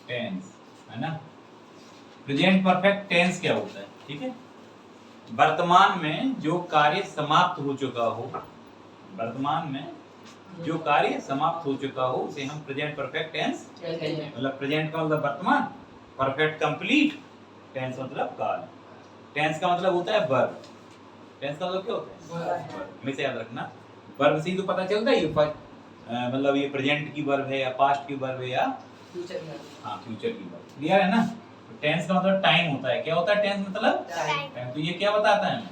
Tense, है ना। Present perfect tense क्या होता है? ठीक है, वर्तमान में जो कार्य समाप्त हो चुका हो, वर्तमान में जो कार्य समाप्त हो चुका हो उसे हम प्रेजेंट परफेक्ट टेंस, मतलब प्रेजेंट का मतलब वर्तमान, परफेक्ट कंप्लीट, टेंस मतलब काल। टेंस का मतलब होता है वर्ब। टेंस का मतलब क्या होता है? वर्ब। हमेशा याद रखना, वर्ब से ही तो पता चलता है ये मतलब ये प्रेजेंट की वर्ब है या पास्ट की वर्ब है या फ्यूचर की वर्ब। क्लियर है ना। टेंस का मतलब टाइम होता है। क्या होता है टेंस मतलब? टाइम। तो ये क्या बताता है हमें?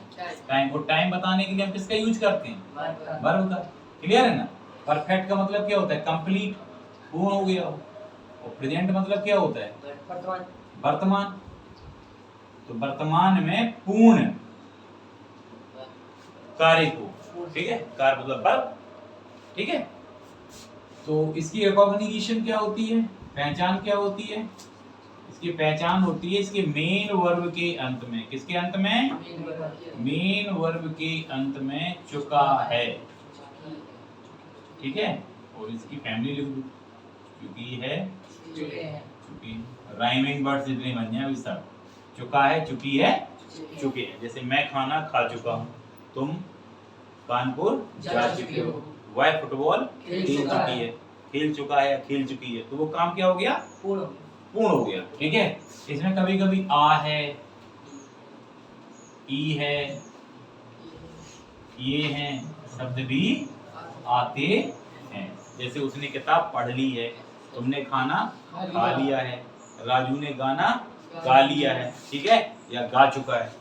टाइम। और टाइम बताने के लिए हम किसका यूज करते हैं? वर्ब का। क्लियर है ना। परफेक्ट का मतलब क्या होता है? कंप्लीट, पूर्ण हो गया। और प्रेजेंट मतलब क्या होता है? वर्तमान। तो वर्तमान में पूर्ण कार्य को, ठीक है, कार्य मतलब वर्ब, ठीक है। तो इसकी रिकॉग्निशन क्या होती है? पहचान क्या होती है? इसकी पहचान होती है इसके मेन वर्ब के अंत में। किसके अंत में? मेन वर्ब के अंत में चुका है, ठीक है। और इसकी फैमिली लिख दो, चुकी है, चुकी। राइमिंग वर्ड्स जितने बन जाए अभी सब। चुका है, चुकी है, चुके हैं। जैसे मैं खाना खा चुका हूँ, तुम कानपुर जा चुके हो, वह फुटबॉल खेल चुकी है, खेल चुका है, खेल चुकी है। तो वो काम क्या हो गया? पूर्ण हो गया, ठीक है। इसमें कभी कभी आ है, ई है, ये हैं शब्द भी आते हैं। जैसे उसने किताब पढ़ ली है, तुमने खाना खा लिया है, राजू ने गाना गा लिया है, ठीक है, या गा चुका है।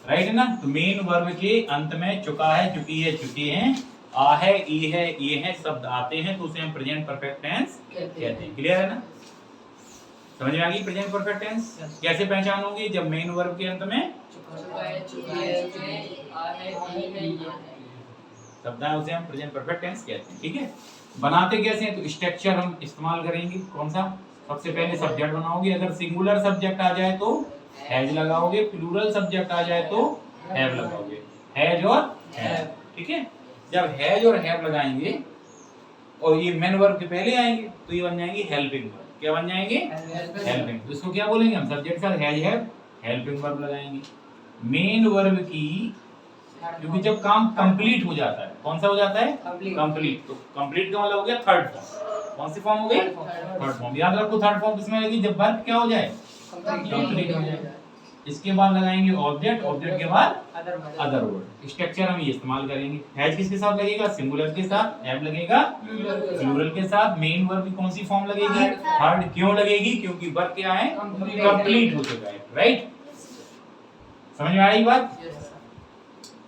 राइट है ना। तो मेन वर्ब के अंत में चुका है, चुकी है, चुके हैं, आ है, ई है, ये है शब्द आते हैं, तो उसे हम प्रेजेंट परफेक्ट टेंस कहते हैं। क्लियर है ना। समझ में आ गई प्रेजेंट परफेक्ट टेंस कैसे पहचान होगी? जब मेन वर्ब के अंत में शब्द है उसे हम प्रेजेंट परफेक्ट टेंस कहते हैं, ठीक है। बनाते कैसे हैं? तो स्ट्रक्चर हम इस्तेमाल करेंगे। कौन सा? सबसे पहले सब्जेक्ट बनाओगे। अगर सिंगुलर सब्जेक्ट आ जाए तो हैज लगाओगे, प्लूरल सब्जेक्ट आ जाए तो हैव लगाओगे। हैज और हैव, ठीक है। जब हैज और हैव लगाएंगे और ये मेन वर्ब के पहले आएंगे तो ये बन जाएंगे हेल्पिंग वर्ब। क्या बन जाएंगे? हेल्पिंग। तो इसको क्या बोलेंगे हम? सब्जेक्ट का हैज हैव हेल्पिंग वर्ब लगाएंगे। मेन वर्ब की, क्योंकि जब काम कंप्लीट हो जाता है, कौन सा हो जाता है? कंप्लीट। तो कंप्लीट का मतलब हो गया थर्ड फॉर्म। कौन सी फॉर्म हो गई? Third form. याद रखो थर्ड फॉर्म किसमें आएगी? जब वर्ब क्या हो जाए? कंप्लीट हो जाए। इसके बाद लगाएंगे ऑब्जेक्ट, ऑब्जेक्ट के बाद अदर वर्ड। स्ट्रक्चर हम ये इस्तेमाल करेंगे। हैज किसके साथ लगेगा? सिंगुलर के साथ। हैव लगेगा प्लूरल के साथ। मेन वर्ब की कौन सी फॉर्म लगेगी? थर्ड। क्यों लगेगी? क्योंकि वर्ब क्या है? कंप्लीट हो चुका है, राइट। समझ में आई बात?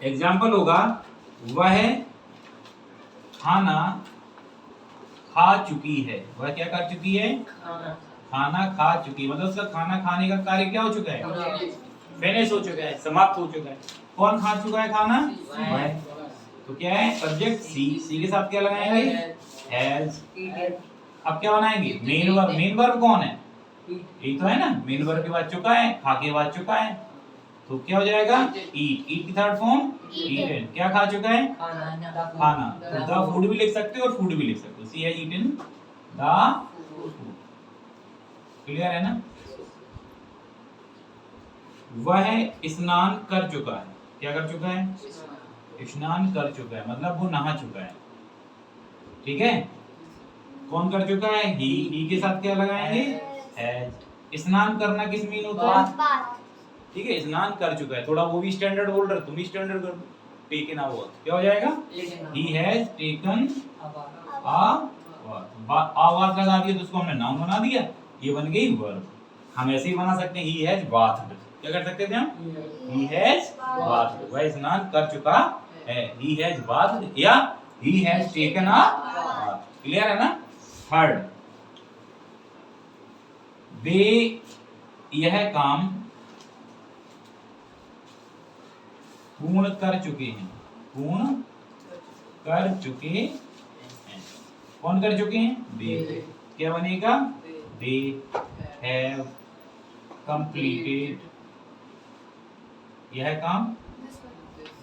एग्जाम्पल होगा, वह खाना खा चुकी है। वह क्या कर चुकी है? खाना खा चुकी है। मतलब उसका खाना खाने का कार्य क्या हो चुका है? फिनिश हो चुका है, समाप्त हो चुका है। कौन खा चुका है खाना? वह। तो क्या है? सब्जेक्ट सी। सी के साथ क्या लगाएंगे? हैज। अब क्या बनाएंगे? Main verb. मेन वर्ब कौन है? यही तो है ना। मेन वर्ब के बाद चुका है, खा के बाद चुका है, तो क्या हो जाएगा? ईट। ईट की थर्ड फॉर्म ईटन। क्या खा चुका है? खाना। तो द फूड भी लिख सकते हो और फूड भी लिख सकते हो। She has eaten the food. Clear है ना। वह स्नान कर चुका है। क्या कर चुका है? स्नान कर चुका है, मतलब वो नहा चुका है, ठीक है। कौन कर चुका है? ही के साथ क्या लगाएंगे? हैज। स्नान करना किस मीन होता है? ठीक है, स्नान कर चुका है। थोड़ा वो भी स्टैंडर्ड बोल रहा है, तुम भी स्टैंडर्ड कर दो। टेकन अ बाथ क्या हो जाएगा? He has taken a bath. आ बाथ लगा दिया तो उसको हमने नाउन बना दिया, ये बन गई वर्ब। हम ऐसे ही बना सकते हैं, ही हैज bathed। क्या कर सकते थे हम? He has bathed। वह स्नान कर चुका है, ही हैज bathed या ही has taken a bath. Clear है ना। थर्ड, वे यह काम पूर्ण कर चुके हैं। पूर्ण कर चुके हैं। कौन कर चुके हैं? वे। क्या बनेगा? दे हैव कंप्लीटेड यह काम,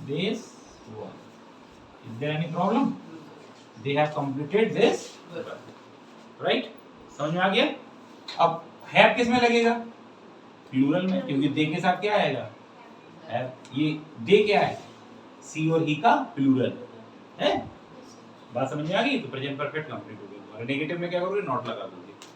this work. Is there any problem? They have completed this work, right. समझ में आ गया। अब हैव किस में लगेगा? प्लूरल में, क्योंकि दे के साथ क्या आएगा? हैव। ये दे क्या है? सी और ही का प्लूरल है। बात समझ में आ गई? तो प्रेजेंट परफेक्ट कंप्लीट हो गया। नेगेटिव में क्या करोगे? नॉट लगा दोगे।